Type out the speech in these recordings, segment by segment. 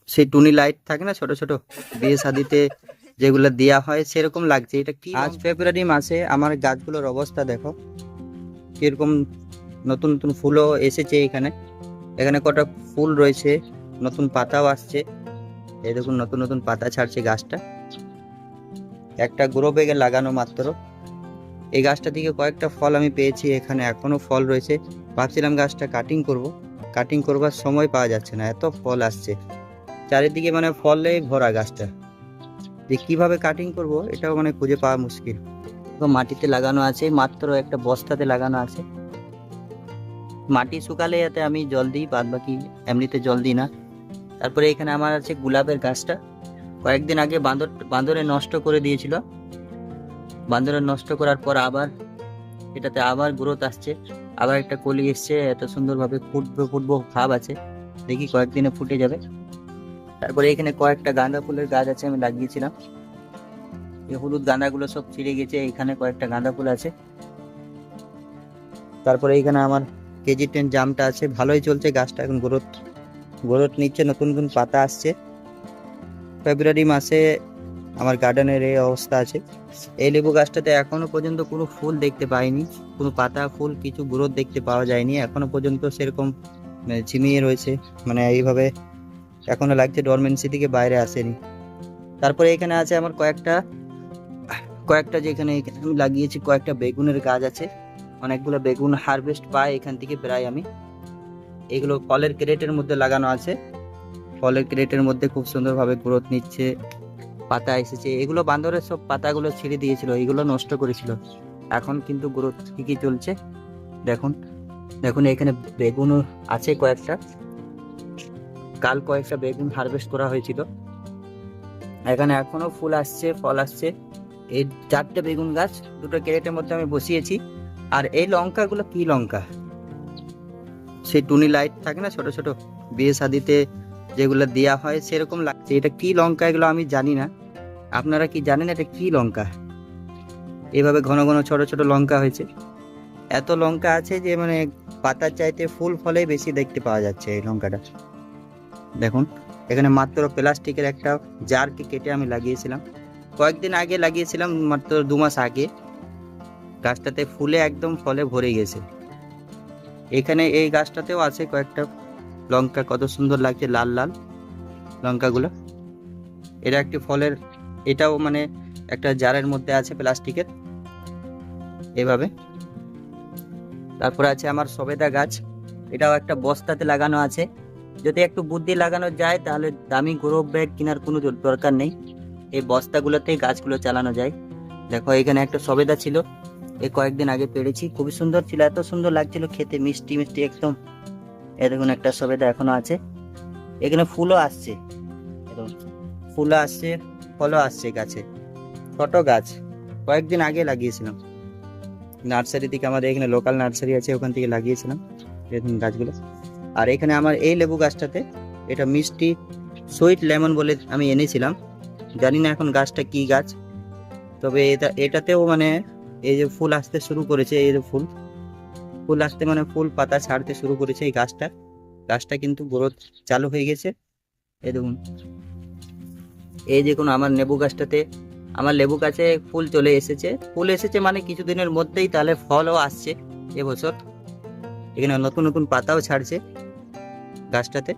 সেই টুনি লাইট থাকে না ছোট ছোট, বিয়ে শাদিতে যেগুলো দেয়া হয় সেরকম লাগছে। এটা কি, আজ ফেব্রুয়ারি মাসে আমার গাছগুলোর অবস্থা দেখো কিরকম। নতুন নতুন ফুলও এসেছে এখানে, এখানে কটা ফুল রয়েছে, নতুন পাতাও আসছে। এই দেখুন নতুন নতুন পাতা ছাড়ছে গাছটা, একটা গ্রো ব্যাগে লাগানো মাত্র। এই গাছটা থেকে কয়েকটা ফল আমি পেয়েছি, এখানে এখনো ফল রয়েছে। ভাবছিলাম গাছটা কাটিং করব, কাটিং করবার সময় পাওয়া যাচ্ছে না, এত ফল আসছে চারিদিকে, মানে ফলে ভরা গাছটা। যে কিভাবে কাটিং করব এটাও মানে খুঁজে পাওয়া মুশকিল। তো মাটিতে লাগানো আছে, মাত্র একটা বস্তাতে লাগানো আছে। মাটি শুকালে এতে আমি জল দিই, বাদ বাকি এমনিতে জল দিই না। তারপরে এখানে আমার আছে গোলাপের গাছটা, কয়েকদিন আগে বাঁদরে নষ্ট করে দিয়েছিল। বাঁদরে নষ্ট করার পর আবার এটাতে আবার গ্রোথ আসছে, আবার একটা কলি এসছে, এত সুন্দরভাবে ফুটবো ফুটবো ভাব আছে, দেখি কয়েকদিনে ফুটে যাবে। তারপরে এখানে কয়েকটা গাঁদা ফুলের গাছ আছে আমি লাগিয়েছিলাম, এই হলুদ গাঁদাগুলো সব ছিঁড়ে গেছে, এখানে কয়েকটা গাঁদা ফুল আছে। তারপরে এখানে আমার কেজি 10 জামটা আছে, ভালোই চলছে গাছটা, এখন গ্রোথ গ্রোথ নিচ্ছে, নতুন নতুন পাতা আসছে। ফেব্রুয়ারি মাসে আমার গার্ডেনের এই অবস্থা আছে। এই লেবু গাছটাতে এখনো পর্যন্ত কোনো ফুল দেখতে পাইনি, কোনো পাতা ফুল কিছু গ্রোথ দেখতে পাওয়া যায়নি এখনো পর্যন্ত, সেরকম ঝিমিয়ে রয়েছে, মানে এইভাবে এখনো লাগছে ডরমেন্সি থেকে বাইরে আসেনি। তারপরে এখানে আছে আমার কয়েকটা কয়েকটা যেখানে এখানে আমি লাগিয়েছি কয়েকটা বেগুনের গাছ আছে, অনেকগুলো বেগুন হারভেস্ট পাই এখান থেকে প্রায় আমি। এগুলো ফলের ক্রেটের মধ্যে লাগানো আছে, ফলের ক্রেটের মধ্যে খুব সুন্দরভাবে গ্রোথ নিচ্ছে, পাতা এসেছে। এগুলো বান্দরের সব পাতাগুলো ছিঁড়ে দিয়েছিল, এগুলো নষ্ট করেছিল, এখন কিন্তু গ্রোথ ঠিকই চলছে। দেখুন দেখুন এখানে বেগুন আছে কয়েকটা, কাল কয়েকটা বেগুন হারভেস্ট করা হয়েছিল, এখানে এখনো ফুল আসছে ফল আসছে। এই 4টে বেগুন গাছ দুটো ক্যারেটের মধ্যে আমি বসিয়েছি। আর এই লঙ্কাগুলো কি লঙ্কা, সেই টুনি লাইট থাকে না ছোট ছোট, বিয়ে শাদিতে যেগুলো দেয়া হয় সেরকম লাগছে। এটা কি লঙ্কা এগুলো আমি জানি না, আপনারা কি জানেন এটা কি লঙ্কা? এভাবে ঘন ঘন ছোট ছোট লঙ্কা হয়েছে, এত লঙ্কা আছে যে মানে পাতার চাইতে ফুল ফলে বেশি দেখতে পাওয়া যাচ্ছে এই লঙ্কাটা। দেখুন এখানে মাত্র প্লাস্টিকের একটা জারকে কেটে আমি লাগিয়েছিলাম, কয়েকদিন আগে লাগিয়েছিলাম, মাত্র 2 মাস আগে। গাছটাতে ফুলে একদম ফলে ভরে গেছে। এখানে এই গাছটাতেও আছে কয়েকটা লঙ্কা, কত সুন্দর লাগছে লাল লাল লঙ্কাগুলো। এটা একটি ফলের, এটাও মানে একটা জারের মধ্যে আছে প্লাস্টিকের এভাবে। তারপরে আছে আমার সবেদা গাছ, এটাও একটা বস্তাতে লাগানো আছে। যদি একটু বুদ্ধি লাগানো যায় তাহলে দামি গ্রো ব্যাগ কেনার কোনো দরকার নেই, এই বস্তাগুলোতেই গাছগুলো চালানো যায়। দেখো এখানে একটা সবেদা ছিল, এই কয়েকদিন আগে পেড়েছি, খুবই সুন্দর ছিল, এত সুন্দর লাগছিল খেতে, মিষ্টি মিষ্টি একদম। এই দেখুন একটা সবেদা এখনো আছে, এখানে ফুলও আসছে, একদম ফুলও আসছে ফলও আসছে গাছে। ছোট গাছ কয়েকদিন আগে লাগিয়েছিলাম নার্সারি থেকে, আমাদের এখানে লোকাল নার্সারি আছে ওখান থেকে লাগিয়েছিলাম দেখুন গাছগুলো। আর এখানে আমার এই লেবু গাছটাতে, এটা মিষ্টি সুইট লেমন বলে আমি এনেছিলাম, জানি না এখন গাছটা কি গাছ, তবে এটাতেও মানে এই যে ফুল আসতে শুরু করেছে, এই যে ফুল ফুল আসতে মানে ফুল পাতা ছাড়তে শুরু করেছে এই গাছটা, গাছটা কিন্তু গ্রোথ চালু হয়ে গেছে। এই দেখুন এই দেখুন আমার লেবু গাছটাতে, আমার লেবু গাছে ফুল চলে এসেছে, ফুল এসেছে মানে কিছুদিনের মধ্যেই তাহলে ফলও আসছে এবছর। এখানে নতুন নতুন পাতাও ছাড়ছে গাছটাতে।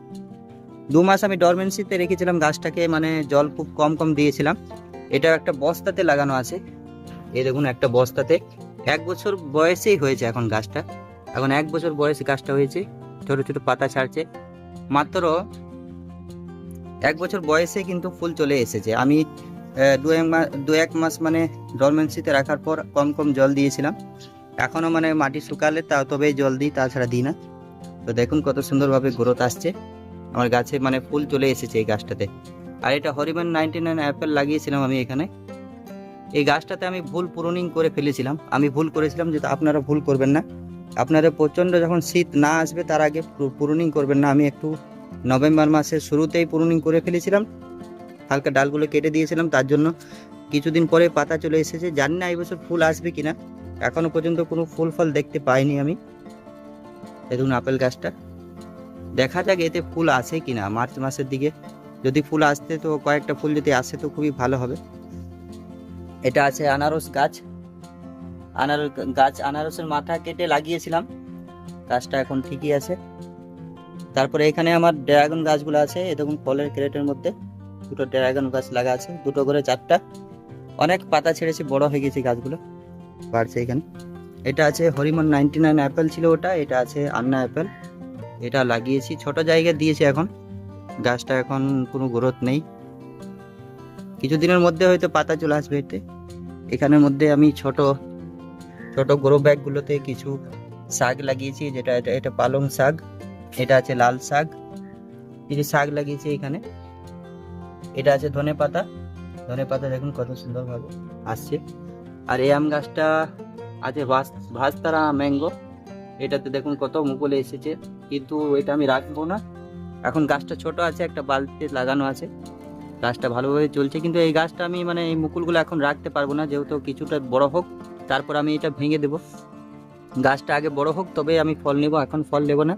2 মাস আমি ডরমেন্সিতে রেখেছিলাম গাছটাকে, মানে জল খুব কম কম দিয়েছিলাম। এটা একটা বস্তাতে লাগানো আছে, এই দেখুন একটা বস্তাতে 1 বছর বয়সেই হয়েছে এখন গাছটা, এখন 1 বছর বয়সে গাছটা হয়েছে, ছোট ছোট পাতা ছাড়ছে। মাত্র 1 বছর বয়সে কিন্তু ফুল চলে এসেছে। আমি 2-1 মাস মানে ডরমেন্সিতে রাখার পর কম কম জল দিয়েছিলাম, এখনো মানে মাটি শুকালে তা তবেই জল দিই, তাছাড়া দিই না। তো দেখুন কত সুন্দরভাবে গ্রোথ আসছে আমার গাছে, মানে ফুল চলে এসেছে এই গাছটাতে। আর এটা হরিমান 99 অ্যাপেল লাগিয়েছিলাম আমি এখানে। এই গাছটাতে আমি ভুল প্রুনিং করে ফেলেছিলাম, আমি ভুল করেছিলাম, যেটা আপনারা ভুল করবেন না। আপনারা প্রচণ্ড যখন শীত না আসবে তার আগে প্রুনিং করবেন না। আমি একটু নভেম্বর মাসের শুরুতেই প্রুনিং করে ফেলেছিলাম, হালকা ডালগুলো কেটে দিয়েছিলাম, তার জন্য কিছুদিন পরে পাতা চলে এসেছে। জানি না এই বছর ফুল আসবে কিনা, এখনো পর্যন্ত কোনো ফুল ফল দেখতে পাইনি আমি। দেখুন আপেল গাছটা, দেখা যাক এতে ফুল আসে কিনা মার্চ মাসের দিকে, যদি ফুল আসতে তো কয়েকটা ফুল যদি আসে তো খুবই ভালো হবে। এটা আছে আনারস গাছ, আনারসের মাথা কেটে লাগিয়েছিলাম, গাছটা এখন ঠিকই আছে। তারপরে এখানে আমার ড্রাগন গাছগুলো আছে, এ দেখুন ফলের ক্রেটের মধ্যে দুটো ড্রাগন গাছ লাগা আছে, দুটো করে 4টা। অনেক পাতা ছেড়েছে, বড় হয়ে গেছে গাছগুলো, বাড়ছে এখানে। এটা আছে হরিমন 99 অ্যাপেল ছিল ওটা, এটা আছে আন্না অ্যাপেল, এটা লাগিয়েছি, ছোট জায়গায় দিয়েছি। এখন গাছটা এখন কোনো গ্রোথ নেই, কিছুদিনের মধ্যে হয়তো পাতা চলে আসবে এতে। এখানের মধ্যে আমি ছোট ছোট গ্রো ব্যাগগুলোতে কিছু শাক লাগিয়েছি, যেটা এটা পালং শাক, এটা আছে লাল শাক, কিছু শাক লাগিয়েছি এখানে। এটা আছে ধনেপাতা, ধনেপাতা দেখুন কত সুন্দরভাবে আসছে। আর এই আম গাছটা আছে ভাস্তারা ম্যাঙ্গো, এটাতে দেখুন কত মুকুল এসেছে, কিন্তু এটা আমি রাখবো না এখন, গাছটা ছোট আছে, একটা বালতিতে লাগানো আছে, গাছটা ভালোভাবে চলছে। কিন্তু এই গাছটা আমি মানে এই মুকুলগুলো এখন রাখতে পারবো না, যেহেতু কিছুটা বড় হোক তারপর আমি এটা ভেঙে দেব। গাছটা আগে বড় হোক তবে আমি ফল নেব, এখন ফল নেব না।